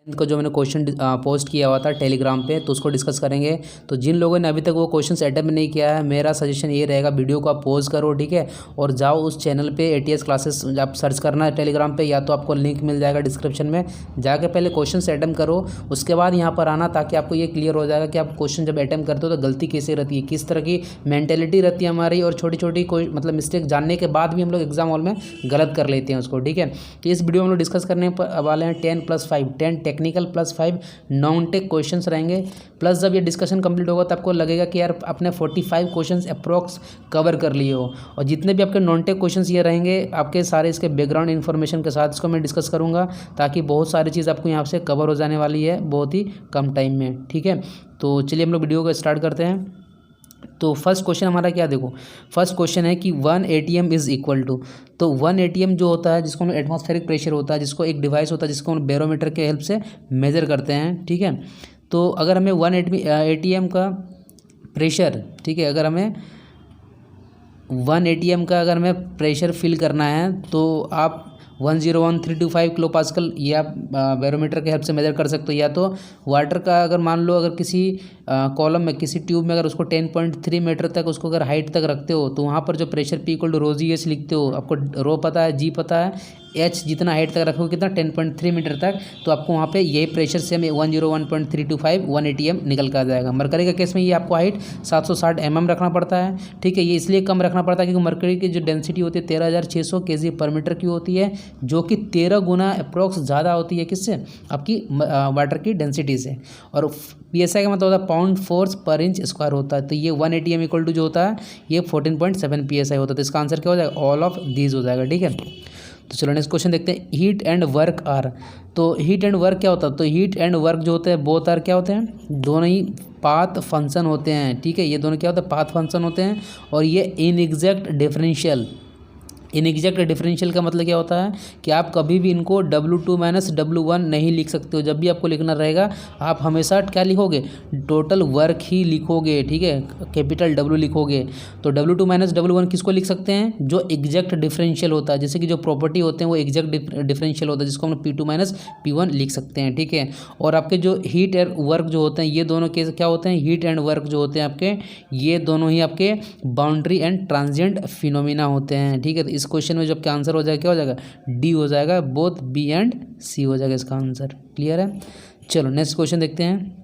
का जो मैंने क्वेश्चन पोस्ट किया हुआ था टेलीग्राम पे, तो उसको डिस्कस करेंगे। तो जिन लोगों ने अभी तक वो क्वेश्चंस अटेम्प्ट नहीं किया है, मेरा सजेशन ये रहेगा, वीडियो को आप पॉज करो, ठीक है, और जाओ उस चैनल पे एटीएस क्लासेस आप सर्च करना है टेलीग्राम पे, या तो आपको लिंक मिल जाएगा डिस्क्रिप्शन में, जाके पहले क्वेश्चन अटेम्प्ट करो, उसके बाद यहाँ पर आना, ताकि आपको ये क्लियर हो जाएगा कि आप क्वेश्चन जब अटेम्प्ट करते हो तो गलती कैसे रहती है, किस तरह की मेंटेलिटी रहती है हमारी, और छोटी छोटी कोई मतलब मिस्टेक जानने के बाद भी हम लोग एग्जाम हॉल में गलत कर लेते हैं उसको, ठीक है। तो इस वीडियो में हम लोग डिस्कस करने वाले हैं 10+5 10 टेक्निकल +5 नॉन टेक क्वेश्चंस रहेंगे। प्लस जब ये डिस्कशन कंप्लीट होगा तो आपको लगेगा कि यार आपने 45 क्वेश्चंस अप्रॉक्स कवर कर लिए हो, और जितने भी आपके नॉन टेक क्वेश्चंस ये रहेंगे आपके सारे इसके बैकग्राउंड इन्फॉर्मेशन के साथ इसको मैं डिस्कस करूँगा, ताकि बहुत सारी चीज़ आपको यहाँ से कवर हो जाने वाली है बहुत ही कम टाइम में, ठीक है। तो चलिए हम लोग वीडियो को स्टार्ट करते हैं। तो फर्स्ट क्वेश्चन हमारा क्या, देखो फर्स्ट क्वेश्चन है कि 1 ATM इज़ इक्वल टू, तो 1 ATM जो होता है जिसको हम एटमॉस्फेरिक प्रेशर होता है, जिसको एक डिवाइस होता है जिसको हम बैरोमीटर के हेल्प से मेज़र करते हैं, ठीक है। तो अगर हमें 1 ATM का प्रेशर, ठीक है, अगर हमें 1 ATM का अगर हमें प्रेशर फिल करना है तो आप 101,325 किलो पास्कल ये आप बैरोमीटर के हेल्प से मेजर कर सकते हो, या तो वाटर का अगर मान लो अगर किसी कॉलम में किसी ट्यूब में अगर उसको 10.3 मीटर तक उसको अगर हाइट तक रखते हो, तो वहाँ पर जो प्रेशर P = ρg लिखते हो, आपको रो पता है, जी पता है, एच जितना हाइट तक रखोगे कितना 10.3 मीटर तक, तो आपको वहाँ पे ये प्रेशर से हमें 101.325 1 ATM निकल कर आ जाएगा। मरकरी का केस में ये आपको हाइट 760 mm रखना पड़ता है, ठीक है। ये इसलिए कम रखना पड़ता है क्योंकि मरकरी की जो डेंसिटी होती है 13,600 kg/m की होती है, जो कि 13 गुना अप्रॉक्स ज़्यादा होती है किससे, आपकी वाटर की डेंसिटी से। और PSI का मतलब होता है पाउंड फोर्स पर इंच स्क्वायर होता है, तो ये 1 ATM = जो होता है ये 14.7 PSI होता है। तो इसका आंसर क्या हो जाएगा, ऑल ऑफ दीज हो जाएगा, ठीक है। तो चलो नेक्स्ट क्वेश्चन देखते हैं। हीट एंड वर्क आर, तो हीट एंड वर्क क्या होता है, तो हीट एंड वर्क जो होते हैं बोथ आर क्या होते हैं, दोनों ही पाथ फंक्शन होते हैं, ठीक है। ये दोनों क्या होते हैं, पाथ फंक्शन होते हैं, और ये इनएग्जैक्ट डिफरेंशियल, इनएग्जैक्ट डिफरेंशियल का मतलब क्या होता है कि आप कभी भी इनको W2 - W1 नहीं लिख सकते हो। जब भी आपको लिखना रहेगा आप हमेशा क्या लिखोगे, टोटल वर्क ही लिखोगे, ठीक है, कैपिटल W लिखोगे। तो W2 - W1 किसको लिख सकते हैं, जो एग्जैक्ट डिफरेंशियल होता है, जैसे कि जो प्रॉपर्टी होते हैं वो एग्जैक्ट डिफरेंशियल होता है, जिसको हम P2 - P1 लिख सकते हैं, ठीक है। और आपके जो हीट एंड वर्क जो होते हैं ये दोनों के क्या होते हैं, हीट एंड वर्क जो होते हैं आपके, ये दोनों ही आपके बाउंड्री एंड ट्रांजिएंट फिनोमिना होते हैं, ठीक है। तो इस क्वेश्चन में जो आपका आंसर हो जाएगा क्या हो जाएगा, डी हो जाएगा, बोथ बी एंड सी हो जाएगा इसका आंसर, क्लियर है। चलो नेक्स्ट क्वेश्चन देखते हैं।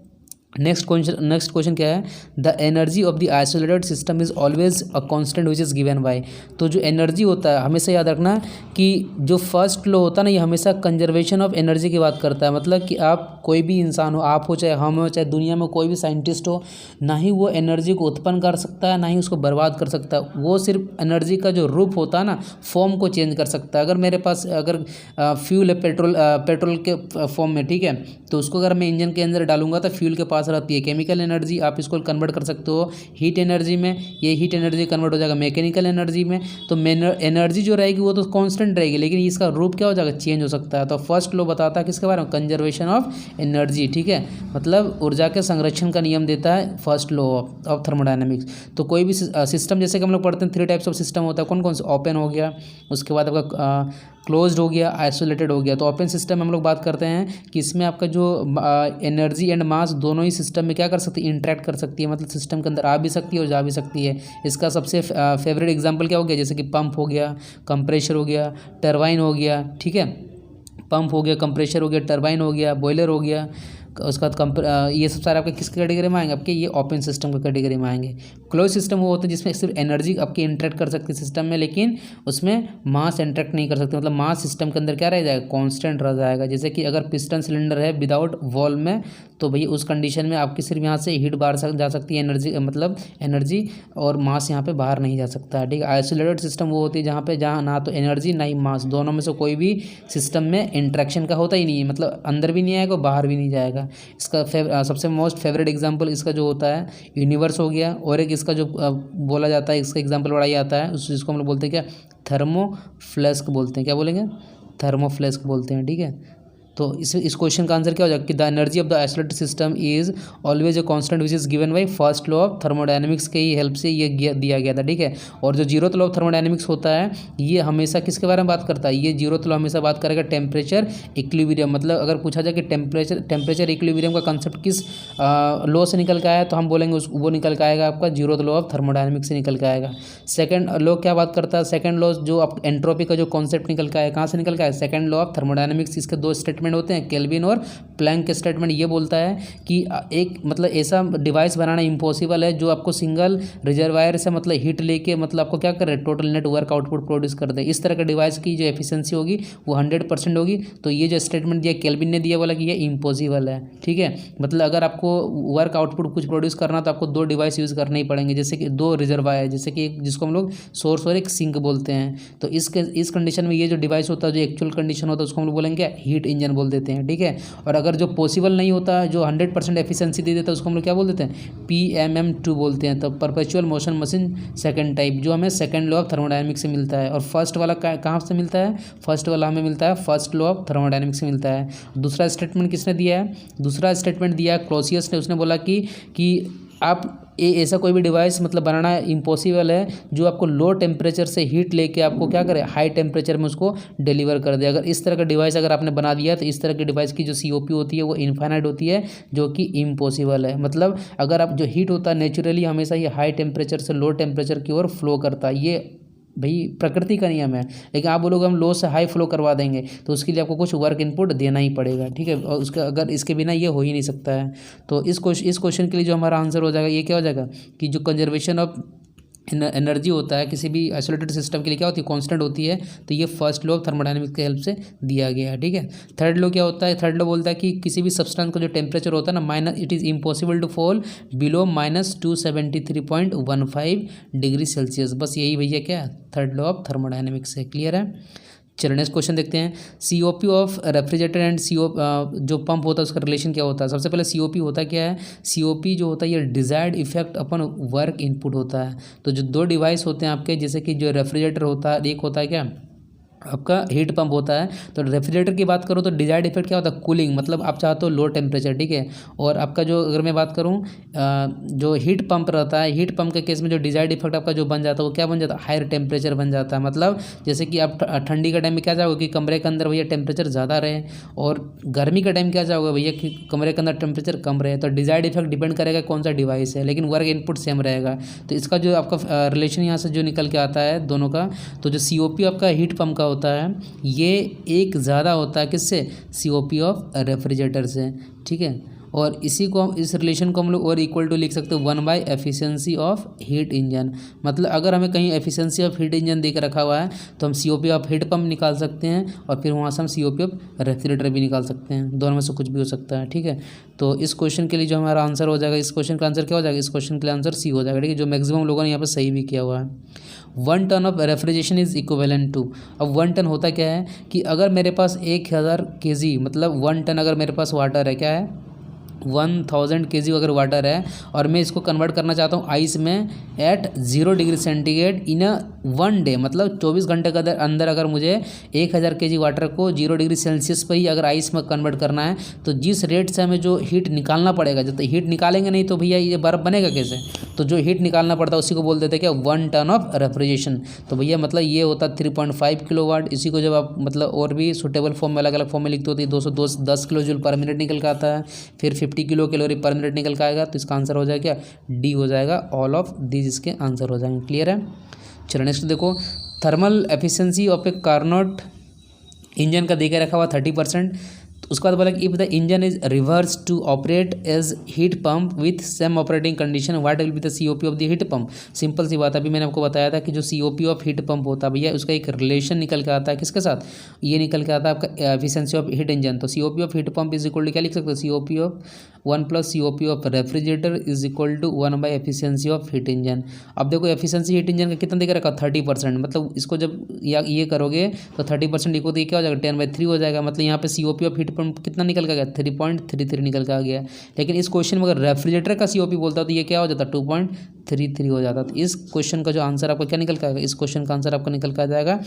नेक्स्ट क्वेश्चन क्या है, the energy of the isolated system is always a constant which is given by, तो जो एनर्जी होता है हमेशा याद रखना कि जो फर्स्ट लॉ होता है ना, ये हमेशा कंजर्वेशन ऑफ एनर्जी की बात करता है। मतलब कि आप कोई भी इंसान हो, आप हो चाहे हम हो, चाहे दुनिया में कोई भी साइंटिस्ट हो, ना ही वो एनर्जी को उत्पन्न कर सकता है ना ही उसको बर्बाद कर सकता है। वो सिर्फ एनर्जी का जो रूप होता है ना, फॉर्म को चेंज कर सकता है। अगर मेरे पास अगर फ्यूल है पेट्रोल के फॉर्म में, ठीक है, तो उसको अगर मैं इंजन के अंदर डालूंगा तो फ्यूल के पास रहती है केमिकल एनर्जी, आप इसको कन्वर्ट कर सकते हो हीट एनर्जी में, ये हीट एनर्जी कन्वर्ट हो जाएगा मैकेनिकल एनर्जी में। तो एनर्जी जो रहेगी वो तो कांस्टेंट रहेगी, लेकिन इसका रूप क्या हो जाएगा, चेंज हो सकता है। तो फर्स्ट लॉ बताता है किसके बारे में, कंजर्वेशन ऑफ एनर्जी, ठीक है, मतलब ऊर्जा के संरक्षण का नियम देता है फर्स्ट लॉ ऑफ थर्मोडायनेमिक्स। तो कोई भी सिस्टम, जैसे कि हम लोग पढ़ते हैं 3 टाइप्स ऑफ सिस्टम होता है, कौन कौन सा, ओपन हो गया, उसके बाद आपका क्लोज्ड हो गया, आइसोलेटेड हो गया। तो ओपन सिस्टम में हम लोग बात करते हैं कि इसमें आपका जो एनर्जी एंड मास दोनों ही सिस्टम में क्या कर सकती है, इंटरेक्ट कर सकती है, मतलब सिस्टम के अंदर आ भी सकती है और जा भी सकती है। इसका सबसे फेवरेट एग्जांपल क्या हो गया, जैसे कि पंप हो गया, कंप्रेशर हो गया, टरबाइन हो गया, ठीक है, पंप हो गया, कंप्रेशर हो गया, टरबाइन हो गया, बॉयलर हो गया। उसके बाद ये सब सारे आपके किस कैटेगरी में आएंगे, आपके ये ओपन सिस्टम के कैटेगरी में आएंगे। क्लोज सिस्टम वो होता है जिसमें सिर्फ एनर्जी आपकी इंटरेक्ट कर सकती है सिस्टम में, लेकिन उसमें मास इंटरेक्ट नहीं कर सकते, मतलब मास सिस्टम के अंदर क्या रह जाएगा, कांस्टेंट रह जाएगा। जैसे कि अगर पिस्टन सिलेंडर है विदाउट वॉल्व में, तो भैया उस कंडीशन में आपकी सिर्फ यहाँ से हीट बाहर जा सकती है, एनर्जी मतलब एनर्जी और मास यहाँ पे बाहर नहीं जा सकता है, ठीक है। आइसोलेटेड सिस्टम वो होती है जहाँ ना तो एनर्जी ना ही मास, दोनों में से कोई भी सिस्टम में इंट्रैक्शन का होता ही नहीं है, मतलब अंदर भी नहीं आएगा बाहर भी नहीं जाएगा। इसका सबसे मोस्ट फेवरेट एग्जांपल इसका जो होता है यूनिवर्स हो गया, और एक इसका जो बोला जाता है, इसका एग्जांपल बड़ा ही आता है, जिसको हम लोग बोलते हैं क्या, थर्मोफ्लेस्क बोलते हैं, क्या बोलेंगे, थर्मोफ्लेस्क बोलते हैं, ठीक है। तो इस क्वेश्चन का आंसर क्या हो जाएगा कि the energy of the isolated system is always a constant which is given by first law of thermodynamics के ही हेल्प से ये दिया गया था, ठीक है। और जो जीरोथ लॉ ऑफ थर्मोडायनेमिक्स होता है ये हमेशा किसके बारे में बात करता है, ये जीरोथ लॉ हमेशा बात करेगा टेम्परेचर इक्विलिब्रियम। मतलब अगर पूछा जाए कि टेम्परेचर इक्विलिब्रियम का कंसेप्ट किस लॉ से निकल के आया, तो हम बोलेंगे वो निकल के आएगा आपका जीरोथ लॉ ऑफ थर्मोडायनेमिक्स से निकल के आएगा। सेकंड लॉ क्या बात करता है, सेकंड लॉ जो आप एंट्रोपी का जो कॉन्सेप्ट निकल के आया, कहाँ से निकल के आया, सेकंड लॉ ऑफ थर्मोडायनेमिक्स। इसके दो स्टेटमेंट होते हैं, केल्विन और प्लैंक के स्टेटमेंट। ये बोलता है कि एक मतलब ऐसा डिवाइस बनाना इम्पॉसिबल है जो आपको सिंगल रिजर्वायर से मतलब हीट लेके मतलब आपको क्या करे, total net work output produce कर दे। इस तरह का डिवाइस की जो एफिशिएंसी होगी वो 100% होगी। तो ये जो स्टेटमेंट दिया केल्विन ने दिया, बोला कि ये इम्पॉसिबल है, ठीक है। मतलब अगर आपको वर्क आउटपुट कुछ प्रोड्यूस करना तो आपको दो डिवाइस यूज़ करने ही पड़ेंगे, जैसे कि दो रिजर्वायर, जैसे कि जिसको हम लोग सोर्स और एक सिंक बोलते हैं। तो इस कंडीशन में ये जो डिवाइस होता है, जो एक्चुअल कंडीशन होता है, उसको हम लोग बोलेंगे हीट इंजन बोल देते हैं, ठीक है। और अगर जो पॉसिबल नहीं होता, जो 100% एफिशिएंसी दे देता है, उसको हम लोग क्या बोल देते हैं, PMM2 बोलते हैं। तो perpetual motion machine second type, जो हमें सेकंड लॉ ऑफ थर्मोडायनेमिक्स से मिलता है। और फर्स्ट वाला कहाँ से मिलता है, फर्स्ट वाला हमें मिलता है फर्स्ट लॉ ऑफ थर्मोडायनेमिक्स से मिलता है। दूसरा स्टेटमेंट किसने दिया है, दूसरा स्टेटमेंट दिया है क्लॉसियस ने। उसने बोला कि आप ऐसा कोई भी डिवाइस मतलब बनाना इम्पॉसिबल है जो आपको लो टेम्परेचर से हीट लेके आपको क्या करे, हाई टेम्परेचर में उसको डिलीवर कर दे। अगर इस तरह का डिवाइस अगर आपने बना दिया तो इस तरह की डिवाइस की जो COP होती है वो इनफाइनाइट होती है, जो कि इम्पॉसिबल है। मतलब अगर आप जो हीट होता है नेचुरली हमेशा ये हाई टेम्परेचर से लो टेम्परेचर की ओर फ्लो करता है, ये भाई प्रकृति का नियम है। लेकिन आप बोलोगे हम लो से हाई फ्लो करवा देंगे, तो उसके लिए आपको कुछ वर्क इनपुट देना ही पड़ेगा, ठीक है। और उसका अगर इसके बिना ये हो ही नहीं सकता है। तो इस क्वेश्चन के लिए जो हमारा आंसर हो जाएगा, ये क्या हो जाएगा कि जो कंजर्वेशन ऑफ एनर्जी होता है किसी भी आइसोलेटेड सिस्टम के लिए क्या होती है, कांस्टेंट होती है। तो ये फर्स्ट लॉ ऑफ थर्मोडायनेमिक्स की हेल्प से दिया गया है, ठीक है। थर्ड लॉ क्या होता है, थर्ड लॉ बोलता है कि किसी भी सब्सटेंस का जो टेम्परेचर होता है ना, it is impossible to fall below -273.15 degree Celsius. बस यही भैया क्या थर्ड लॉ ऑफ थर्मोडायनेमिक्स है, क्लियर है। चलिए नेक्स्ट क्वेश्चन देखते हैं। COP ऑफ रेफ्रिजरेटर एंड जो पंप होता है उसका रिलेशन क्या होता है। सबसे पहले COP होता क्या है, COP जो होता है ये डिजायर्ड इफेक्ट अपन वर्क इनपुट होता है। तो जो दो डिवाइस होते हैं आपके, जैसे कि जो रेफ्रिजरेटर होता है, एक होता है क्या आपका हीट पंप होता है। तो रेफ्रिजरेटर की बात करूँ तो डिजायर्ड इफेक्ट क्या होता है, कूलिंग, मतलब आप चाहते हो लो टेम्परेचर, ठीक है। और आपका जो अगर मैं बात करूँ जो हीट पंप रहता है, हीट पंप के केस में जो डिजायर्ड इफेक्ट आपका जो बन जाता है वो क्या बन जाता है, हायर टेम्परेचर बन जाता है। मतलब जैसे कि आप ठंडी के टाइम में क्या चाहोगे कि कमरे के अंदर भैया टेम्परेचर ज़्यादा रहे, और गर्मी के टाइम क्या चाहोगे भैया कि कमरे के अंदर टेम्परेचर कम रहे। तो डिजायर्ड इफेक्ट डिपेंड करेगा कौन सा डिवाइस है, लेकिन वर्क इनपुट सेम रहेगा। तो इसका जो आपका रिलेशन यहाँ से जो निकल के आता है दोनों का, तो जो COP आपका हीट पंप का होता है ये एक ज़्यादा होता है किससे, COP ऑफ रेफ्रिजरेटर से, ठीक है। और इस रिलेशन को हम लोग और इक्वल टू लिख सकते हो 1 एफिशिएंसी ऑफ हीट इंजन। मतलब अगर हमें कहीं एफिशिएंसी ऑफ हीट इंजन देकर रखा हुआ है तो हम COP ऑफ हीट पंप निकाल सकते हैं, और फिर वहाँ से हम COP ऑफ रेफ्रिजरेटर भी निकाल सकते हैं। दोनों में से कुछ भी हो सकता है, ठीक है। तो इस क्वेश्चन के लिए जो हमारा आंसर हो जाएगा, इस क्वेश्चन का आंसर क्या हो जाएगा, इस क्वेश्चन के लिए आंसर C हो जाएगा, ठीक है। जो मैक्सिमम लोगों ने यहाँ पर सही भी किया हुआ है। 1 ton of refrigeration is equivalent to. अब 1 टन होता क्या है कि अगर मेरे पास 1000 kg, मतलब 1 टन अगर मेरे पास वाटर है, क्या है 1000 kg अगर वाटर है, और मैं इसको कन्वर्ट करना चाहता हूँ आइस में at 0 degree centigrade in 1 day, मतलब 24 घंटे के अंदर अगर मुझे 1000 kg वाटर को 0 डिग्री सेल्सियस पर ही अगर आइस में कन्वर्ट करना है, तो जिस रेट से हमें जो हीट निकालना पड़ेगा, जब तक हीट निकालेंगे नहीं तो भैया ये बर्फ़ बनेगा कैसे। तो जो हीट निकालना पड़ता है उसी को बोल देते हैं क्या 1 टन ऑफ रेफ्रिजरेशन। तो भैया मतलब ये होता है 3.5 किलोवाट। इसी को जब आप मतलब और भी सूटेबल फॉर्म में अलग अलग फॉर्म में लिखते होते हैं 210 किलो जूल पर मिनट निकल के आता है, फिर 50 किलो कैलोरी पर मिनट निकल के आएगा। तो इसका आंसर हो जाएगा क्या, D हो जाएगा। ऑल ऑफ दीज इसके आंसर हो जाएंगे, क्लियर है। चलो नेक्स्ट देखो, thermal efficiency of A Carnot engine का देकर रखा हुआ 30%। तो उसके बाद बोला कि if the engine is reverse to operate as heat pump with same operating condition, what will be the COP of the heat pump. Simple सी बात, अभी मैंने आपको बताया था कि जो COP ऑफ हीट पंप होता है भैया उसका एक रिलेशन निकल के आता है किसके साथ, ये निकल के आता है आपका एफिशिएंसी ऑफ हीट इंजन। तो COP of heat pump is equal to क्या लिख सकते हो, COP of 1 + COP of refrigerator is equal to 1 efficiency of heat engine. अब देखो एफिशिएंसी हीट इंजन का कितना देकर रखा 30%, मतलब इसको जब ये करोगे तो 30% इक्वल तो ये क्या हो जाएगा 10/3 हो जाएगा। मतलब यहाँ पे COP ऑफ हीट पंप कितना निकल के 3.33 निकल के आ गया। लेकिन इस क्वेश्चन में अगर रेफ्रिजरेटर का COP बोलता तो ये क्या हो जाता 2.33 हो जाता। तो इस क्वेश्चन का जो आंसर आपका क्या निकल के आएगा, इस क्वेश्चन का आंसर आपका निकल के आ जाएगा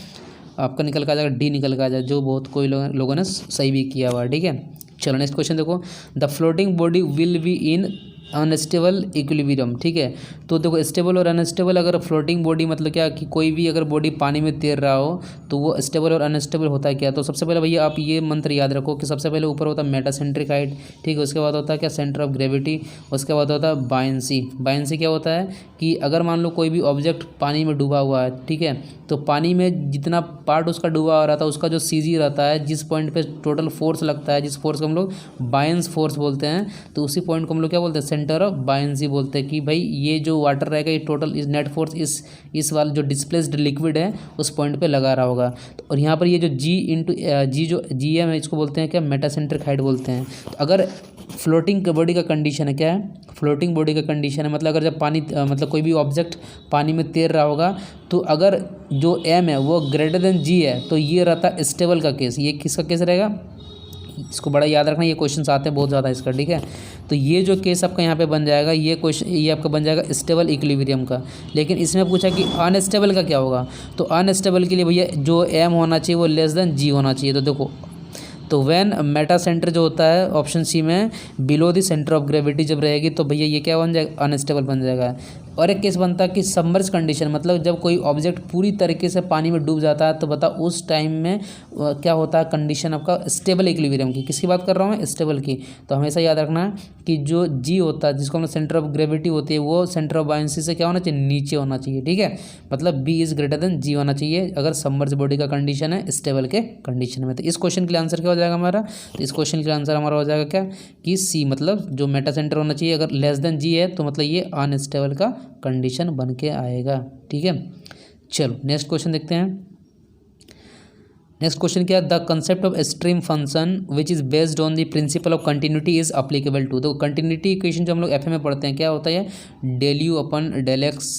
आपका निकल के आ जाएगा डी निकल के आ जाएगा, जो बहुत कोई लोगों ने सही भी किया हुआ है, ठीक है। चलो नेक्स्ट क्वेश्चन देखो, the floating body will be in unstable equilibrium, ठीक है। तो देखो स्टेबल और अनस्टेबल, अगर फ्लोटिंग बॉडी मतलब क्या कि कोई भी अगर बॉडी पानी में तैर रहा हो तो वो स्टेबल और अनस्टेबल होता है क्या। तो सबसे पहले भैया आप ये मंत्र याद रखो कि सबसे पहले ऊपर होता है मेटासेंट्रिक हाइट, ठीक है। उसके बाद होता है क्या सेंटर ऑफ ग्रेविटी, उसके बाद होता है बायंसी। बायंसी क्या होता है कि अगर मान लो कोई भी ऑब्जेक्ट पानी में डूबा हुआ है, ठीक है, तो पानी में जितना पार्ट उसका डूबा हुआ रहता है उसका जो सीजी रहता है, जिस पॉइंट पे टोटल फोर्स लगता है, जिस फोर्स को हम लोग बायंस फोर्स बोलते हैं, तो उसी पॉइंट को हम लोग क्या बोलते हैं, सेंटर ऑफ बायंसी बोलते हैं। कि भाई ये जो वाटर रहेगा ये टोटल इस नेट फोर्स इस वाला जो डिस्प्लेस्ड लिक्विड है उस पॉइंट पे लगा रहा होगा। और यहाँ पर ये जो जी जो जी एम है इसको बोलते हैं क्या, मेटासेंट्रिक हाइट बोलते हैं। तो अगर फ्लोटिंग बॉडी का कंडीशन है, क्या है, फ्लोटिंग बॉडी का कंडीशन है, मतलब अगर जब पानी मतलब कोई भी ऑब्जेक्ट पानी में तैर रहा होगा तो अगर जो एम है वो ग्रेटर देन जी है तो ये रहता है स्टेबल का केस। ये किसका केस रहेगा, इसको बड़ा याद रखना, ये क्वेश्चन आते हैं बहुत ज़्यादा इसका, ठीक है। तो ये जो केस आपका यहाँ पे बन जाएगा, ये क्वेश्चन ये आपका बन जाएगा स्टेबल इक्विलिब्रियम का। लेकिन इसमें पूछा कि अनस्टेबल का क्या होगा, तो अनस्टेबल के लिए भैया जो एम होना चाहिए वो लेस देन जी होना चाहिए। तो देखो, तो व्हेन मेटा सेंटर जो होता है ऑप्शन सी में below the centre of gravity जब रहेगी तो भैया ये क्या बन जाएगा, अनस्टेबल बन जाएगा। और एक केस बनता है कि सबमर्ज कंडीशन, मतलब जब कोई ऑब्जेक्ट पूरी तरीके से पानी में डूब जाता है तो बता उस टाइम में क्या होता है कंडीशन आपका स्टेबल इक्विलिब्रियम की। किसकी बात कर रहा हूँ मैं, स्टेबल की। तो हमेशा याद रखना कि जो जी होता है जिसको हम सेंटर ऑफ ग्रेविटी होती है वो सेंटर ऑफ बायंसी से क्या होना चाहिए, नीचे होना चाहिए, ठीक है। मतलब बी इज ग्रेटर देन जी होना चाहिए अगर सबमर्ज बॉडी का कंडीशन है स्टेबल के कंडीशन में। तो इस क्वेश्चन के लिए आंसर क्या हो जाएगा हमारा, तो इस क्वेश्चन के लिए आंसर हमारा हो जाएगा क्या कि सी, मतलब जो मेटा सेंटर होना चाहिए अगर लेस देन जी है तो मतलब ये अनस्टेबल का कंडीशन बन के आएगा, ठीक है। चलो नेक्स्ट क्वेश्चन देखते हैं। नेक्स्ट क्वेश्चन क्या है, the concept of stream function which is based on the principle of continuity is applicable to. तो कंटिन्यूटी इक्वेशन जो हम लोग एफ में पढ़ते हैं क्या होता है, del u upon del x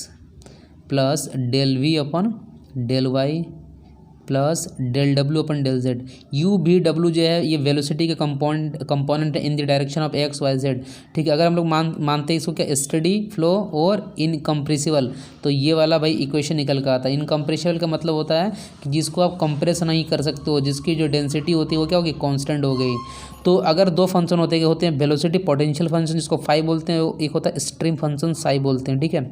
plus del v upon del y plus del डब्ल्यू upon del z. U v डब्ल्यू जो है ये वेलोसिटी के कंपोनेंट है in the direction of x y z, ठीक है। अगर हम लोग मानते हैं इसको क्या, स्टडी फ्लो और इनकम्प्रेसिबल, तो ये वाला भाई इक्वेशन निकल कर आता है। इनकम्प्रेसिबल का मतलब होता है कि जिसको आप कंप्रेस नहीं कर सकते हो, जिसकी जो डेंसिटी होती है वो क्या होगी, कांस्टेंट हो गई। तो अगर दो फंक्शन होते हैं वेलोसिटी पोटेंशियल फंक्शन जिसको फाई बोलते हैं, एक होता है स्ट्रीम फंक्शन साई बोलते हैं, ठीक है।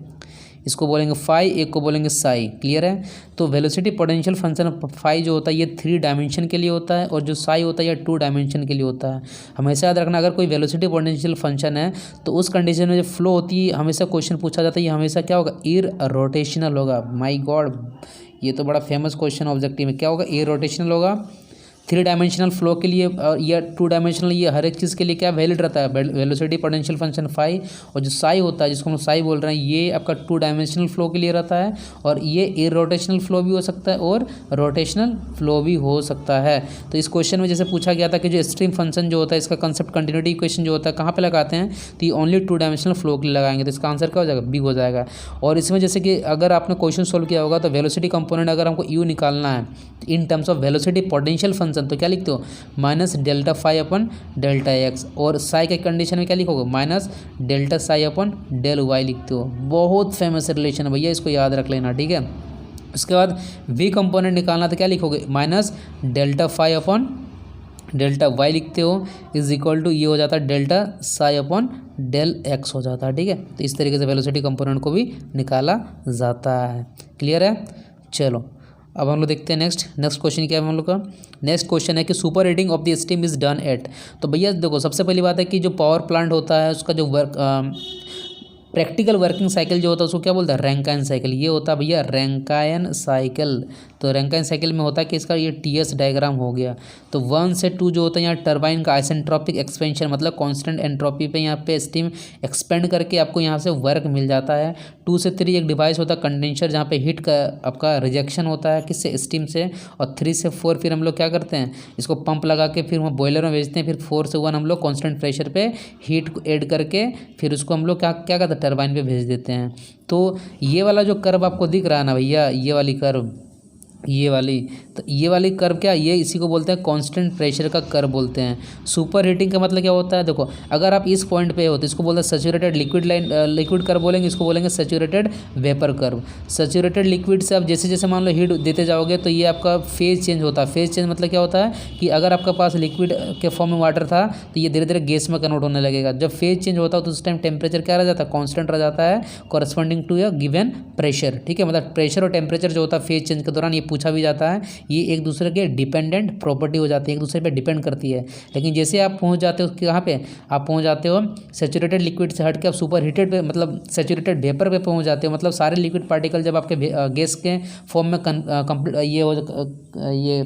इसको बोलेंगे फाई, एक को बोलेंगे साई, क्लियर है। तो वेलोसिटी पोटेंशियल फंक्शन फाई जो होता है ये 3 डायमेंशन के लिए होता है और जो साई होता है ये 2 डायमेंशन के लिए होता है। हमेशा याद रखना, अगर कोई वेलोसिटी पोटेंशियल फंक्शन है तो उस कंडीशन में जो फ्लो होती है हमेशा क्वेश्चन पूछा जाता है ये हमेशा क्या होगा, इररोटेशनल होगा। माय गॉड, ये तो बड़ा फेमस क्वेश्चन ऑब्जेक्टिव में, क्या होगा, इररोटेशनल होगा। 3 डायमेंशनल फ्लो के लिए या 2 डायमेंशनल, ये हर एक चीज़ के लिए क्या वैलिड रहता है, वेलोसिटी पोटेंशियल फंक्शन फाई। और जो साई होता है जिसको हम साई बोल रहे हैं ये आपका 2 डायमेंशनल फ्लो के लिए रहता है और ये इररोटेशनल फ्लो भी हो सकता है और रोटेशनल फ्लो भी हो सकता है। तो इस क्वेश्चन में जैसे पूछा गया था कि जो स्ट्रीम फंक्शन जो होता है इसका कंसेप्ट कंटिन्यूटी इक्वेशन जो होता है कहाँ पे लगाते हैं, तो ये ओनली 2 डायमेंशनल फ्लो के लिए लगाएंगे। तो इसका आंसर क्या हो जाएगा, बी हो जाएगा। और इसमें जैसे कि अगर आपने क्वेश्चन सोल्व किया होगा तो वेलोसिटी कंपोनेंट अगर हमको यू निकालना है in terms of velocity potential function तो क्या लिखते हो, माइनस डेल्टा फाई अपन डेल्टा एक्स। और साई के कंडीशन में क्या लिखोगे, माइनस डेल्टा साई अपन डेल वाई लिखते हो। बहुत फेमस रिलेशन है भैया, इसको याद रख लेना, ठीक है। उसके बाद वी कंपोनेंट निकालना तो क्या लिखोगे, माइनस डेल्टा फाई अपन डेल्टा वाई लिखते हो इज इक्वल टू ये हो जाता है डेल्टा साई अपन डेल एक्स हो जाता है, ठीक है। तो इस तरीके से वेलोसिटी कंपोनेंट को भी निकाला जाता है, क्लियर है। चलो अब हम लोग देखते हैं नेक्स्ट क्वेश्चन क्या है हम लोग का। नेक्स्ट क्वेश्चन है कि super heating of the steam is done at. तो भैया देखो सबसे पहली बात है कि जो पावर प्लांट होता है उसका जो प्रैक्टिकल वर्किंग साइकिल जो होता है उसको क्या बोलता है, रैंकाइन साइकिल। ये होता है भैया रैंकाइन साइकिल। तो रैंकाइन साइकिल में होता है कि इसका ये टीएस डायग्राम हो गया। तो 1 से 2 जो होता है यहाँ टरबाइन का आइसेंट्रोपिक एक्सपेंशन, मतलब कांस्टेंट एंट्रोपी पे यहाँ पे स्टीम एक्सपेंड करके आपको यहाँ से वर्क मिल जाता है। 2 से 3 एक डिवाइस होता है कंडेंसर जहाँ पे हीट का आपका रिजेक्शन होता है किससे, स्टीम से। और 3 से 4 फिर हम लोग क्या करते हैं, इसको पंप लगा के फिर हम बॉयलर में भेजते हैं। फिर 4 से 1 हम लोग कॉन्स्टेंट प्रेशर पे हीट को ऐड करके फिर उसको हम लोग क्या करते हैं, टरबाइन पे भेज देते हैं। तो ये वाला जो कर्व आपको दिख रहा है ना भैया, ये वाली कर्व, ये वाली, तो ये वाली कर्व क्या, ये इसी को बोलते हैं कांस्टेंट प्रेशर का कर्व बोलते हैं। सुपर हीटिंग का मतलब क्या होता है, देखो अगर आप इस पॉइंट पे हो तो इसको बोलते हैं saturated liquid line, liquid curve बोलेंगे, इसको बोलेंगे saturated vapour curve. Saturated liquid से आप जैसे जैसे मान लो हीट देते जाओगे तो ये आपका फेज चेंज होता है। फेज चेंज मतलब क्या होता है कि अगर आपके पास लिक्विड के फॉर्म में वाटर था तो ये धीरे धीरे गैस में कन्वर्ट होने लगेगा। जब फेज चेंज होता है तो उस टाइम टेम्परेचर क्या रह जाता है, कांस्टेंट रह जाता है, corresponding to a given pressure. ठीक है, मतलब प्रेशर और टेम्परेचर जो होता है फेज चेंज के दौरान, ये पूछा भी जाता है, ये एक दूसरे के डिपेंडेंट प्रॉपर्टी हो जाती है, एक दूसरे पे डिपेंड करती है। लेकिन जैसे आप पहुंच जाते हो कहाँ पे, आप पहुंच जाते हो सैचुरेटेड लिक्विड से हट के आप सुपर हीटेड पे, मतलब सैचुरेटेड वेपर पे पहुंच जाते हो। मतलब सारे लिक्विड पार्टिकल जब आपके गैस के फॉर्म में ये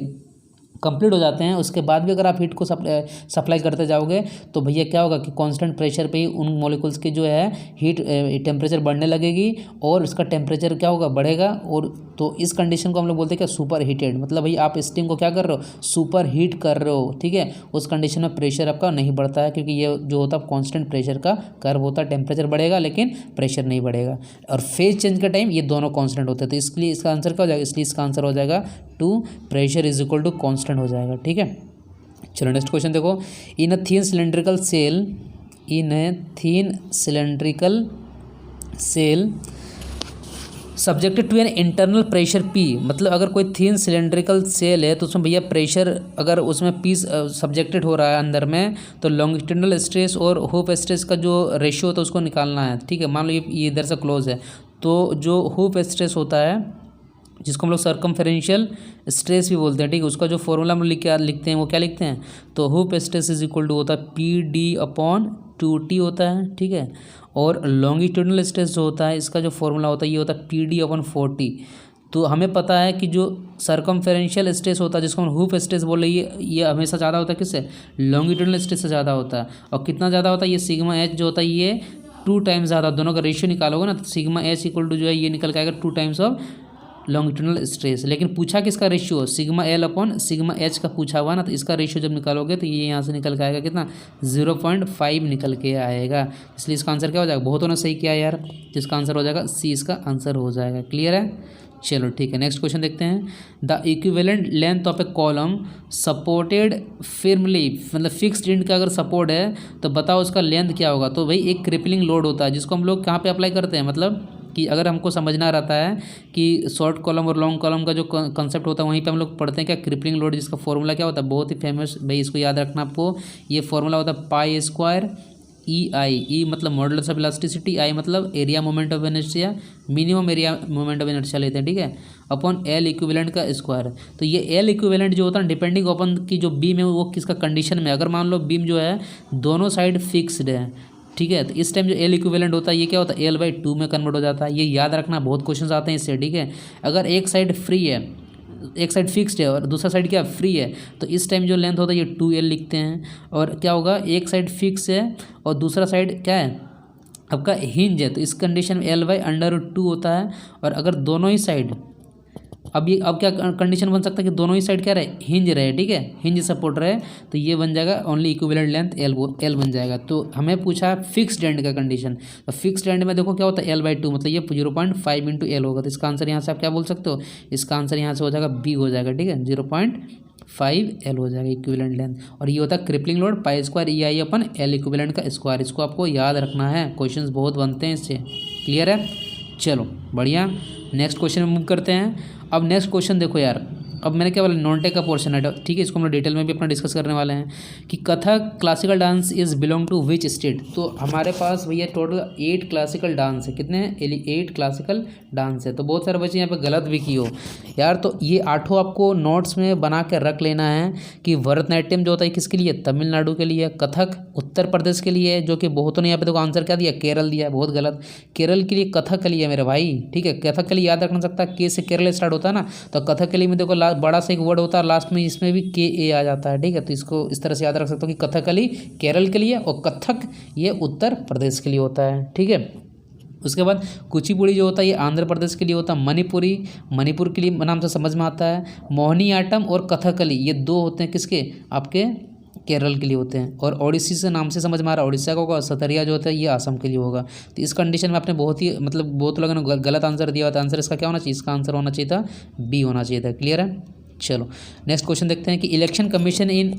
कंप्लीट हो जाते हैं, उसके बाद भी अगर आप हीट को सप्लाई करते जाओगे तो भैया क्या होगा कि कांस्टेंट प्रेशर पे ही उन मॉलिक्यूल्स की जो है हीट टेम्परेचर बढ़ने लगेगी और उसका टेम्परेचर क्या होगा, बढ़ेगा। और तो इस कंडीशन को हम लोग बोलते हैं क्या, सुपर हीटेड। मतलब भाई आप स्टीम को क्या कर रहे हो, सुपर हीट कर रहे हो। ठीक है, उस कंडीशन में प्रेशर आपका नहीं बढ़ता है, क्योंकि ये जो होता है कांस्टेंट प्रेशर का कर्व होता है। टेम्परेचर बढ़ेगा लेकिन प्रेशर नहीं बढ़ेगा। और फेज चेंज के टाइम ये दोनों कांस्टेंट होते हैं, तो इसलिए इसका आंसर क्या हो जाएगा, इसलिए इसका आंसर हो जाएगा to pressure is equal to constant हो जाएगा। ठीक है, चलो नेक्स्ट क्वेश्चन देखो। In a thin cylindrical shell, in a thin cylindrical shell subjected to an internal pressure P। मतलब अगर कोई थिन सिलेंड्रिकल सेल है तो उसमें भैया प्रेशर अगर उसमें P सब्जेक्टेड हो रहा है अंदर में, तो लॉन्गिट्यूडनल स्ट्रेस और हुप स्ट्रेस का जो रेशियो होता है उसको निकालना है। ठीक है, मान लो ये इधर से क्लोज है, तो जो हुप स्ट्रेस होता है जिसको हम लोग सर्कमफेरेंशियल स्ट्रेस भी बोलते हैं, ठीक है, उसका जो फॉर्मूला हम लिखते हैं वो क्या लिखते हैं, तो hoop stress is equal to होता है PD/2T होता है। ठीक है, और लॉन्गिट्यूडनल स्ट्रेस जो होता है इसका जो फॉर्मूला होता है ये होता है PD/40। तो हमें पता है कि जो सर्कमफेरेंशियल स्ट्रेस होता है जिसको हम हुप स्ट्रेस बोल रहे हैं, ये हमेशा ज़्यादा होता है किससे, लॉन्गिट्यूडनल स्ट्रेस से ज़्यादा होता है। और कितना ज़्यादा होता है, ये सिग्मा H जो होता है ये 2 टाइम्स ज़्यादा। दोनों का रेशियो निकालोगे ना तो सिग्मा H इक्वल टू जो है ये निकल के आएगा 2 टाइम्स ऑफ लॉन्गिट्यूडनल स्ट्रेस। लेकिन पूछा किसका रेशियो, सिग्मा L/सिग्मा H का पूछा हुआ ना, तो इसका रेशियो जब निकालोगे तो ये यहाँ से निकल के आएगा कितना, 0.5 निकल के आएगा। इसलिए इसका आंसर क्या हो जाएगा, बहुत होना सही किया यार, तो इसका आंसर हो जाएगा C, इसका आंसर हो जाएगा। क्लियर है, चलो ठीक है, नेक्स्ट क्वेश्चन देखते हैं। The equivalent length of a column supported firmly, मतलब फिक्स्ड एंड का अगर सपोर्ट है तो बताओ उसका लेंथ क्या होगा। तो भाई एक क्रिपलिंग लोड होता है जिसको हम लोग कहाँ पे अप्लाई करते हैं, मतलब कि अगर हमको समझना रहता है कि शॉर्ट कॉलम और लॉन्ग कॉलम का जो कंसेप्ट होता है वहीं पे हम लोग पढ़ते हैं क्या, क्रिपलिंग लोड, जिसका फॉर्मूला क्या होता है, बहुत ही फेमस भाई, इसको याद रखना आपको। ये फॉर्मूला होता है π² EI। ई मतलब मॉडुलस ऑफ इलास्टिसिटी, आई मतलब area moment of inertia, minimum area moment of inertia लेते हैं। ठीक है, अपॉन L इक्विवेलेंट का स्क्वायर। तो ये L इक्विवेलेंट जो होता है डिपेंडिंग अपॉन की जो बीम है वो किसका कंडीशन में, अगर मान लो बीम जो है दोनों साइड फिक्स्ड है, ठीक है, तो इस टाइम जो L इक्विवेलेंट होता है ये क्या होता है, L/2 में कन्वर्ट हो जाता है। ये याद रखना, बहुत क्वेश्चन आते हैं इससे। ठीक है, अगर एक साइड फ्री है, एक साइड फिक्स्ड है और दूसरा साइड क्या फ्री है, तो इस टाइम जो लेंथ होता है ये 2L लिखते हैं। और क्या होगा, एक साइड फिक्स है और दूसरा साइड क्या है आपका हिंज है, तो इस कंडीशन में L/√2 होता है। और अगर दोनों ही साइड अब क्या कंडीशन बन सकता है कि दोनों ही साइड क्या रहे, हिंज रहे। ठीक है, हिंज सपोर्ट रहे, तो ये बन जाएगा ओनली इक्विवेलेंट लेंथ L बन जाएगा। तो हमें पूछा फिक्स्ड एंड का कंडीशन, तो फिक्स्ड एंड में देखो क्या होता है L/2, मतलब ये 0.5 × L होगा। तो इसका आंसर यहाँ से आप क्या बोल सकते हो, इसका आंसर यहाँ से हो जाएगा B हो जाएगा। ठीक है, 0.5 L हो जाएगा इक्विवेलेंट लेंथ। और ये होता है क्रिपलिंग लोड π² EI/L इक्विवेलेंट का स्क्वायर। इसको आपको याद रखना है, क्वेश्चंस बहुत बनते हैं इससे। क्लियर है, चलो बढ़िया, नेक्स्ट क्वेश्चन में मूव करते हैं। अब नेक्स्ट क्वेश्चन देखो यार, अब मैंने क्या बोला, नॉन टेक का पोर्शन है, ठीक है, इसको हम लोग डिटेल में भी अपना डिस्कस करने वाले हैं कि Kathak classical dance is belong to which state. तो हमारे पास भैया टोटल 8 क्लासिकल डांस है, कितने हैं, 8 क्लासिकल डांस है। तो बहुत सारे बच्चे यहाँ पे गलत भी की हो यार, तो ये 8 आपको नोट्स में बना के रख लेना है कि भरतनाट्यम जो होता है किसके लिए, तमिलनाडु के लिए, कथक उत्तर प्रदेश के लिए, जो कि बहुतों ने यहाँ पे देखो आंसर क्या दिया, केरल दिया, बहुत गलत। केरल के लिए कथकली है मेरे भाई, ठीक है, कथकली याद रखना सकता है, के से केरल स्टार्ट होता है ना, तो कथकली में देखो बड़ा सा एक वर्ड होता है लास्ट में, इसमें भी KA आ जाता है। ठीक है, तो इसको इस तरह से याद रख सकते हो कि कथकली केरल के लिए और कथक ये उत्तर प्रदेश के लिए होता है। ठीक है, उसके बाद कुचिपुड़ी जो होता है ये आंध्र प्रदेश के लिए होता है। मणिपुर के लिए नाम से समझ में आता है। मोहिनीअट्टम और कथकली ये 2 होते हैं किसके, आपके केरल के लिए होते हैं। और ओडिसी से नाम से समझ में आ रहा है, उड़ीसा का होगा। सतरिया जो होता है ये असम के लिए होगा। तो इस कंडीशन में आपने बहुत लोगों ने गलत आंसर दिया हुआ था। आंसर इसका क्या होना चाहिए, इसका आंसर होना चाहिए था B होना चाहिए था। क्लियर है, चलो नेक्स्ट क्वेश्चन देखते हैं कि इलेक्शन कमीशन इन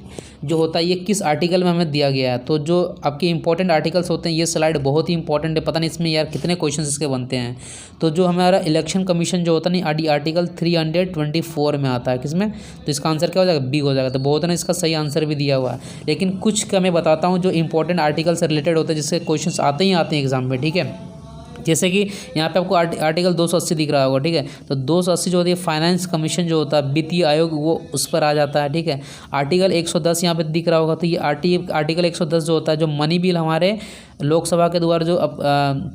जो होता है ये किस आर्टिकल में हमें दिया गया है। तो जो आपके इंपॉर्टेंट आर्टिकल्स होते हैं ये स्लाइड बहुत ही इंपॉर्टेंट है, पता नहीं इसमें यार कितने क्वेश्चन इसके बनते हैं। तो जो हमारा इलेक्शन कमीशन जो होता है नहीं आर्टिकल 324 में आता है, किसमें, तो इसका आंसर क्या हो जाएगा, बी हो जाएगा। तो बहुत ने इसका सही आंसर भी दिया हुआ है, लेकिन कुछ का मैं बताता हूँ जो इंपॉर्टेंट आर्टिकल से रिलेटेड होते हैं जिसके क्वेश्चन आते ही आते हैं एग्जाम में, ठीक है। जैसे कि यहाँ पे आपको आर्टिकल 280 दिख रहा होगा, ठीक है। तो 280 जो होती है फाइनेंस कमीशन जो होता है, वित्तीय आयोग, वो उस पर आ जाता है, ठीक है। आर्टिकल 110 यहाँ पे दिख रहा होगा, तो ये आर्टिकल 110 जो होता है जो मनी बिल हमारे लोकसभा के द्वारा जो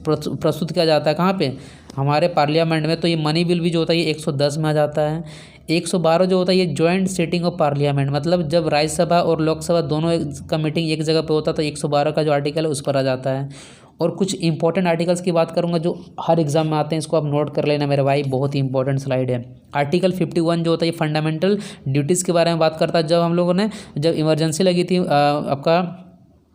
प्रस्तुत किया जाता है, कहाँ पे, हमारे पार्लियामेंट में, तो ये मनी बिल भी जो होता है ये 110 में आ जाता है। 112 जो होता है ये जॉइंट सिटिंग ऑफ पार्लियामेंट, मतलब जब राज्यसभा और लोकसभा दोनों का मीटिंग एक जगह पे होता है तो 112 का जो आर्टिकल है उस पर आ जाता है। और कुछ इंपॉर्टेंट आर्टिकल्स की बात करूंगा जो हर एग्जाम में आते हैं, इसको आप नोट कर लेना मेरे भाई, बहुत ही इंपॉर्टेंट स्लाइड है। आर्टिकल 51 जो होता है ये फंडामेंटल ड्यूटीज़ के बारे में बात करता है। जब इमरजेंसी लगी थी आपका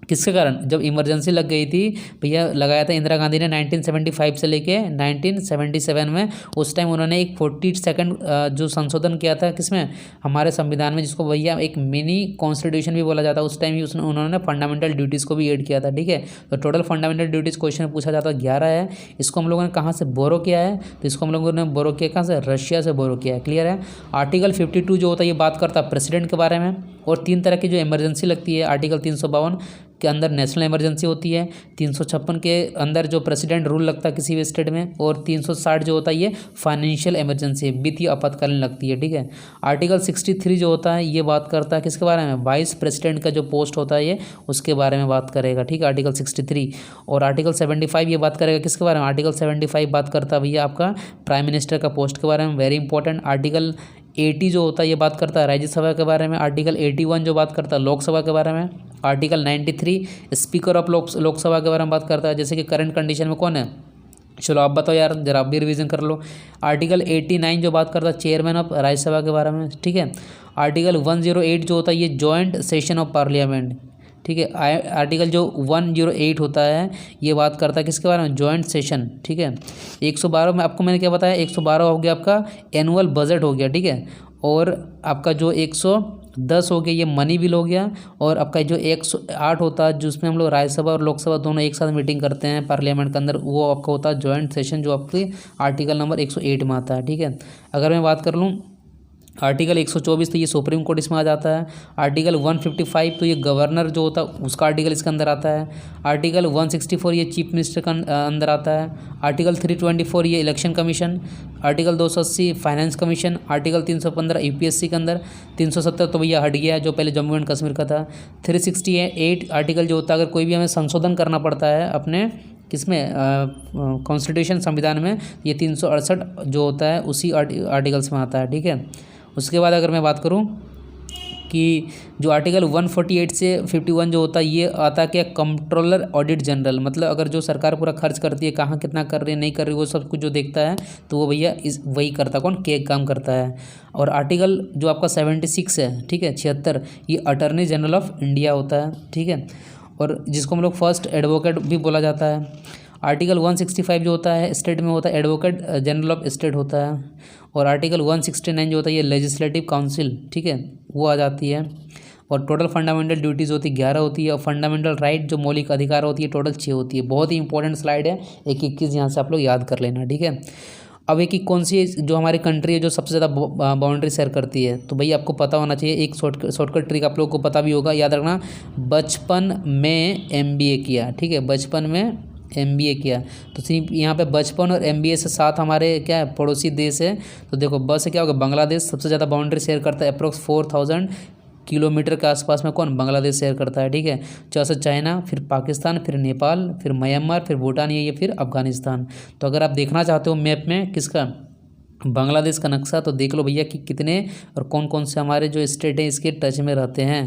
किसके कारण, जब इमरजेंसी लग गई थी भैया, लगाया था इंदिरा गांधी ने 1975 से लेके 1977 में। उस टाइम उन्होंने एक 42nd जो संशोधन किया था किसमें, हमारे संविधान में, जिसको भैया एक मिनी कॉन्स्टिट्यूशन भी बोला जाता है। उस टाइम ही उन्होंने फंडामेंटल ड्यूटीज़ को भी ऐड किया था, ठीक है। तो टोटल फंडामेंटल ड्यूटीज़ क्वेश्चन में पूछा जाता है 11 है। इसको हम लोगों ने कहाँ से बोरो किया है, तो इसको हम लोगों ने बोरो किया कहाँ से, रशिया से बोरो किया है, क्लियर है। आर्टिकल 52 जो होता है ये बात करता है प्रेसिडेंट के बारे में। और 3 तरह की जो इमरजेंसी लगती है, आर्टिकल 352 के अंदर नेशनल इमरजेंसी होती है, 356 के अंदर जो प्रेसिडेंट रूल लगता है किसी भी स्टेट में, और 360 जो होता है ये फाइनेंशियल इमरजेंसी, वित्तीय आपातकालीन लगती है, ठीक है। आर्टिकल 63 जो होता है ये बात करता है किसके बारे में, वाइस प्रेसिडेंट का जो पोस्ट होता है ये उसके बारे में बात करेगा, ठीक है, आर्टिकल 63। और आर्टिकल 75 ये बात करेगा किसके बारे में, आर्टिकल 75 बात करता है भैया आपका प्राइम मिनिस्टर का पोस्ट के बारे में, वेरी इंपॉर्टेंट। आर्टिकल 80 जो होता है ये बात करता है राज्यसभा के बारे में। आर्टिकल 81 जो बात करता है लोकसभा के बारे में। आर्टिकल 93 स्पीकर ऑफ लोकसभा के बारे में बात करता है, जैसे कि करंट कंडीशन में कौन है, चलो आप बताओ यार, जरा आप भी रिवीजन कर लो। आर्टिकल 89 जो बात करता है चेयरमैन ऑफ राज्यसभा के बारे में, ठीक है। आर्टिकल 108 जो होता है ये जॉइंट सेशन ऑफ पार्लियामेंट, ठीक है। आर्टिकल जो 108 होता है ये बात करता है किसके बारे में, जॉइंट सेशन, ठीक है। 112 में आपको मैंने क्या बताया, 112 हो गया आपका एनुअल बजट हो गया, ठीक है। और आपका जो 110 हो गया ये मनी बिल हो गया। और आपका जो 108 होता है जिसमें हम लोग राज्यसभा और लोकसभा दोनों एक साथ मीटिंग करते हैं पार्लियामेंट के अंदर, वो आपका होता है जॉइंट सेशन, जो आपकी आर्टिकल नंबर 108 में आता है, ठीक है। अगर मैं बात कर लूँ आर्टिकल 124 तो ये सुप्रीम कोर्ट इसमें आ जाता है। आर्टिकल 155 तो ये गवर्नर जो होता है उसका आर्टिकल इसके अंदर आता है। आर्टिकल 164 ये चीफ मिनिस्टर का अंदर आता है। आर्टिकल 324 ये election commission. Article 280 finance commission. Article 315 UPSC के अंदर। 370 तो भैया हट गया जो पहले जम्मू एंड कश्मीर का था। 368 आर्टिकल जो होता है अगर कोई भी हमें संशोधन करना पड़ता है अपने किसमें कॉन्स्टिट्यूशन संविधान में, ये 368 जो होता है उसी आर्टिकल्स में आता है, ठीक है। उसके बाद अगर मैं बात करूं कि जो आर्टिकल 148 से 51 जो होता है ये आता है क्या, कंट्रोलर ऑडिट जनरल, मतलब अगर जो सरकार पूरा खर्च करती है कहाँ कितना कर रही है नहीं कर रही वो सब कुछ जो देखता है तो वो भैया वही करता है, कौन के काम करता है। और आर्टिकल जो आपका 76 है, ठीक है, 76, ये अटर्नी जनरल ऑफ इंडिया होता है, ठीक है, और जिसको हम लोग फर्स्ट एडवोकेट भी बोला जाता है। आर्टिकल 165 जो होता है स्टेट में होता है एडवोकेट जनरल ऑफ स्टेट होता है। और आर्टिकल 169 जो होता है ये लेजिस्लेटिव काउंसिल, ठीक है, वो आ जाती है। और टोटल फंडामेंटल ड्यूटीज़ होती है 11 होती है। और फंडामेंटल राइट जो मौलिक अधिकार होती है टोटल 6 होती है। बहुत ही इंपॉर्टेंट स्लाइड है, एक 21 यहाँ से आप लोग याद कर लेना, ठीक है। अब एक कौन सी जो हमारी कंट्री है जो सबसे ज़्यादा बाउंड्री शेयर करती है, तो भाई आपको पता होना चाहिए। एक शॉर्टकट ट्रिक आप लोगों को पता भी होगा, याद रखना, बचपन में MBA किया, ठीक है, बचपन में MBA किया तो सिर्फ यहाँ पे बचपन और MBA से साथ हमारे क्या है पड़ोसी देश है। तो देखो बस से क्या होगा, बांग्लादेश सबसे ज़्यादा बाउंड्री शेयर करता है, अप्रोक्स 4000 किलोमीटर के आसपास में कौन, बांग्लादेश शेयर करता है, ठीक है। चौथा चाइना, फिर पाकिस्तान, फिर नेपाल, फिर म्यांमार, फिर भूटान, ये फिर अफगानिस्तान। तो अगर आप देखना चाहते हो मैप में किसका, बांग्लादेश का नक्शा, तो देख लो भैया कि कितने और कौन कौन से हमारे जो स्टेट हैं इसके टच में रहते हैं।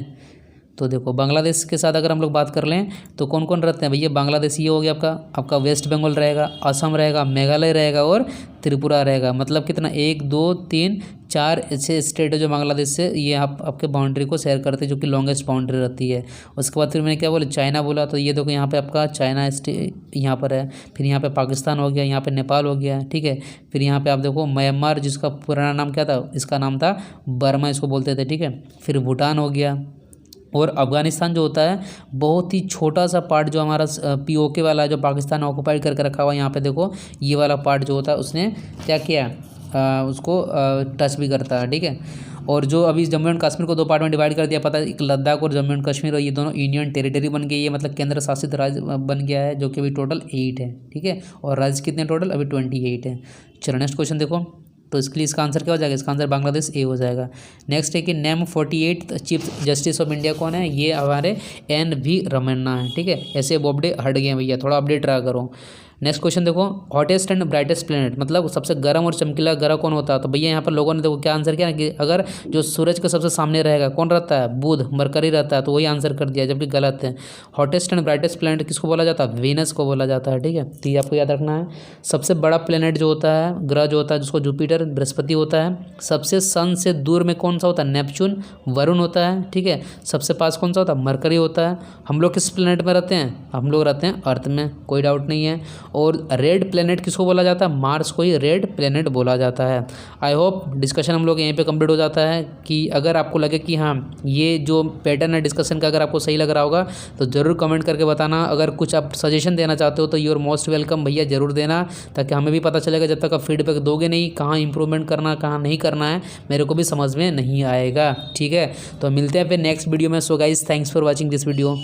तो देखो बांग्लादेश के साथ अगर हम लोग बात कर लें तो कौन कौन रहते हैं भैया, बांग्लादेश ये हो गया आपका वेस्ट बंगाल रहेगा, असम रहेगा, मेघालय रहेगा और त्रिपुरा रहेगा। मतलब कितना 1 2 3 4 ऐसे स्टेट है जो बांग्लादेश से ये आपके बाउंड्री को शेयर करते हैं, जो कि लॉन्गेस्ट बाउंड्री रहती है। उसके बाद फिर मैंने क्या बोला, चाइना बोला, तो ये देखो यहाँ पे आपका चाइना स्टेट यहाँ पर है। फिर यहाँ पे पाकिस्तान हो गया, यहाँ पे नेपाल हो गया, ठीक है। फिर यहाँ पे आप देखो म्यांमार, जिसका पुराना नाम क्या था, इसका नाम था बर्मा, इसको बोलते थे, ठीक है। फिर भूटान हो गया। और अफ़गानिस्तान जो होता है बहुत ही छोटा सा पार्ट जो हमारा POK वाला है, जो पाकिस्तान ऑक्युपाइड करके रखा हुआ है। यहाँ पे देखो ये वाला पार्ट जो होता है उसने क्या किया, उसको टच भी करता है, ठीक है। और जो अभी जम्मू एंड कश्मीर को 2 पार्ट में डिवाइड कर दिया, पता है, एक लद्दाख और जम्मू एंड कश्मीर, और ये दोनों यूनियन टेरिटरी बन गई है, मतलब केंद्र शासित राज्य बन गया है, जो कि अभी टोटल 8 है, ठीक है। और राज्य कितने टोटल, अभी 28 है। चलो नेक्स्ट क्वेश्चन देखो, तो इसके लिए इसका आंसर क्या हो जाएगा, इसका आंसर बांग्लादेश ए हो जाएगा। नेक्स्ट है कि name 48 chief justice of India कौन है, ये हमारे NV रमन्ना है, ठीक है। ऐसे बोबडे हट गए भैया, थोड़ा अपडेट रहा करो। नेक्स्ट क्वेश्चन देखो, हॉटेस्ट एंड ब्राइटेस्ट प्लेनेट, मतलब सबसे गर्म और चमकीला ग्रह कौन होता है। तो भैया यहाँ पर लोगों ने देखो क्या आंसर किया ना, कि अगर जो सूरज के सबसे सामने रहेगा कौन रहता है, बुध, मरकरी रहता है, तो वही आंसर कर दिया, जबकि गलत है। हॉटेस्ट एंड ब्राइटेस्ट प्लेनेट किसको बोला जाता है, वीनस को बोला जाता है, ठीक है। तो ये आपको याद रखना है। सबसे बड़ा प्लेनेट जो होता है, ग्रह जो होता है, जिसको जुपिटर बृहस्पति होता है। सबसे सन से दूर में कौन सा होता है, नेपच्यून वरुण होता है, ठीक है। सबसे पास कौन सा होता है, मरकरी होता है। हम लोग किस प्लेनेट में रहते हैं, हम लोग रहते हैं अर्थ में, कोई डाउट नहीं है। और रेड प्लेनेट किसको बोला जाता है, मार्स को ही रेड प्लेनेट बोला जाता है। आई होप डिस्कशन हम लोग यहीं पे कंप्लीट हो जाता है। कि अगर आपको लगे कि हाँ ये जो पैटर्न है डिस्कशन का अगर आपको सही लग रहा होगा तो ज़रूर कमेंट करके बताना। अगर कुछ आप सजेशन देना चाहते हो तो यू आर मोस्ट वेलकम भैया, ज़रूर देना, ताकि हमें भी पता चलेगा। जब तक आप फीडबैक दोगे नहीं, कहाँ इंप्रूवमेंट करना कहाँ नहीं करना है, मेरे को भी समझ में नहीं आएगा, ठीक है। तो मिलते हैं फिर नेक्स्ट वीडियो में। So guys thanks for watching this video.